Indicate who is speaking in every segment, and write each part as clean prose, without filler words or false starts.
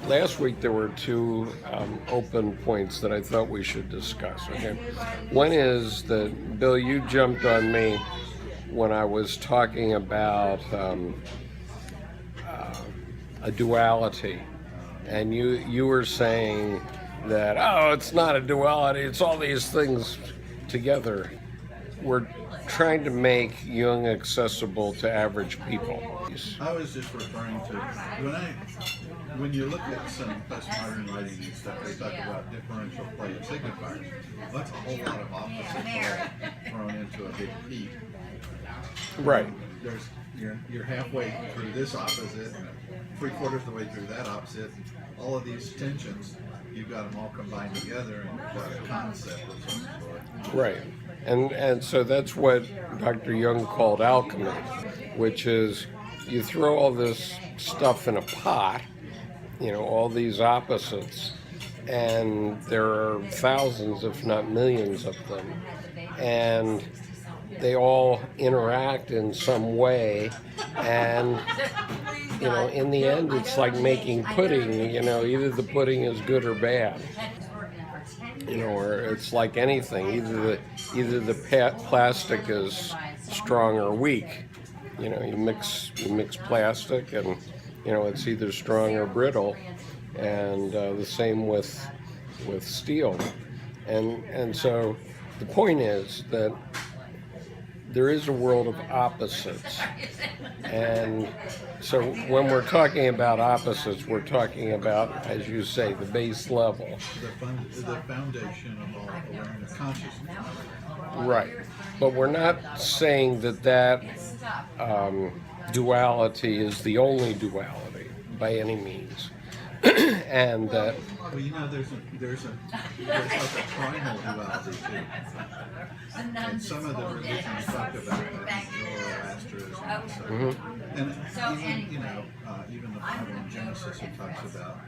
Speaker 1: last week there were two open points that I thought we should discuss. Okay, one is that Bill, you jumped on me when I was talking about a duality, and you were saying that it's not a duality; it's all these things together. We're trying to make Jung accessible to average people.
Speaker 2: I was just referring to when you look at some postmodern writing and stuff, they talk about differential play of signifiers. Well, that's a whole lot of opposite play thrown into a big heap.
Speaker 1: Right.
Speaker 2: You're halfway through this opposite, three-quarters of the way through that opposite. All of these tensions, you've got them all combined together, and you've got a concept of some sort.
Speaker 1: Right. And so that's what Dr. Jung called alchemy, which is you throw all this stuff in a pot, all these opposites, and there are thousands, if not millions of them, and they all interact in some way, and in the end it's like making pudding. Either the pudding is good or bad, or it's like anything, either the plastic is strong or weak. You mix plastic, and it's either strong or brittle, and the same with steel, and so the point is that there is a world of opposites, and so when we're talking about opposites, we're talking about, as you say, the base level.
Speaker 2: The foundation of all awareness, consciousness.
Speaker 1: Right, but we're not saying that duality is the only duality by any means, and that.
Speaker 2: Well, there's like a primal duality too. And some of the religions talk about that, Zoroastrianism and stuff.
Speaker 1: Mm-hmm.
Speaker 2: And even the Bible in Genesis, it talks about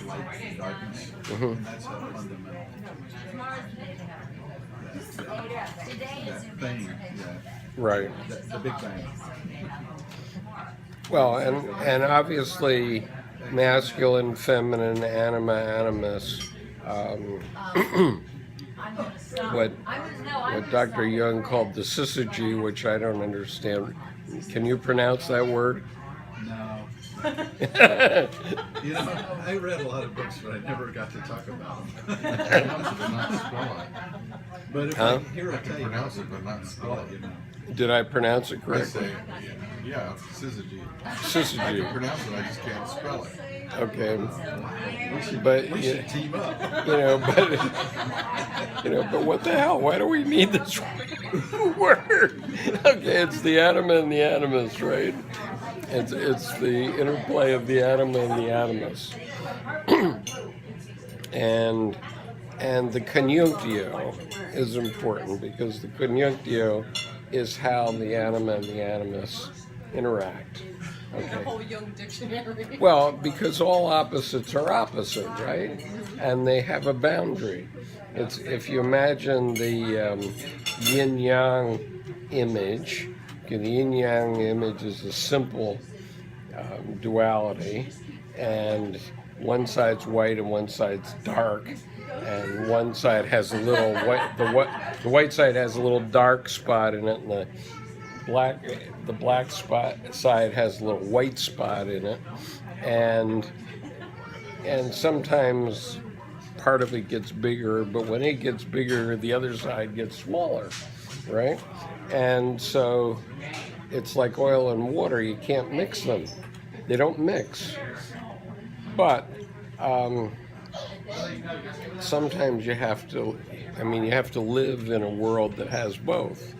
Speaker 2: light and darkness,
Speaker 1: Mm-hmm.
Speaker 2: and that's a fundamental that thing,
Speaker 1: Right.
Speaker 2: the Big Bang.
Speaker 1: Well, and obviously, masculine, feminine, anima, animus. What Dr. Jung called the syzygy, which I don't understand. Can you pronounce that word?
Speaker 2: No. I read a lot of books, but I never got to talk about them. But if I hear it tell you,
Speaker 3: pronounce it, but not spell it.
Speaker 1: Did I pronounce it
Speaker 3: I
Speaker 1: correctly?
Speaker 3: say, yeah, syzygy. I
Speaker 1: Syzygy.
Speaker 3: can pronounce it, I just can't spell it.
Speaker 1: Okay. But
Speaker 2: we should team up.
Speaker 1: But what the hell? Why do we need this word? Okay, it's the anima and the animus, right? It's the interplay of the anima and the animus, and the conjunctio is important because the conjunctio is how the anima and the animus interact. Okay.
Speaker 4: The whole Jung dictionary.
Speaker 1: Well, because all opposites are opposite, right? And they have a boundary. It's if you imagine the yin-yang image. Okay, the yin-yang image is a simple duality, and one side's white and one side's dark, and one side has a little white. The white side has a little dark spot in it, and the black side has a little white spot in it, and sometimes part of it gets bigger, but when it gets bigger, the other side gets smaller, right? And so it's like oil and water. You can't mix them. They don't mix. But sometimes you have to live in a world that has both,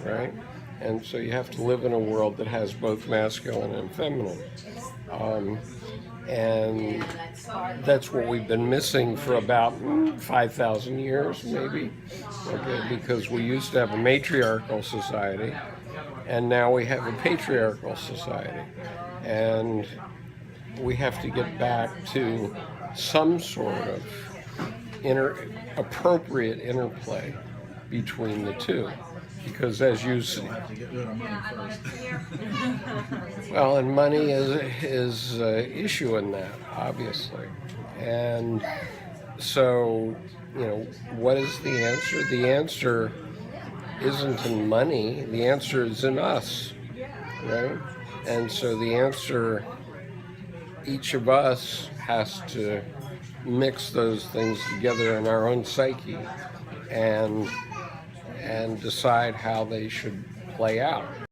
Speaker 1: right? And so you have to live in a world that has both masculine and feminine. And that's what we've been missing for about 5,000 years, maybe. Okay, because we used to have a matriarchal society, and now we have a patriarchal society. And we have to get back to some sort of appropriate interplay between the two. Because as you
Speaker 2: We'll have to get rid of money first.
Speaker 1: well, and money is an issue in that, obviously. And so, what is the answer? The answer isn't in money. The answer is in us, right? And so the answer, each of us has to mix those things together in our own psyche and decide how they should play out.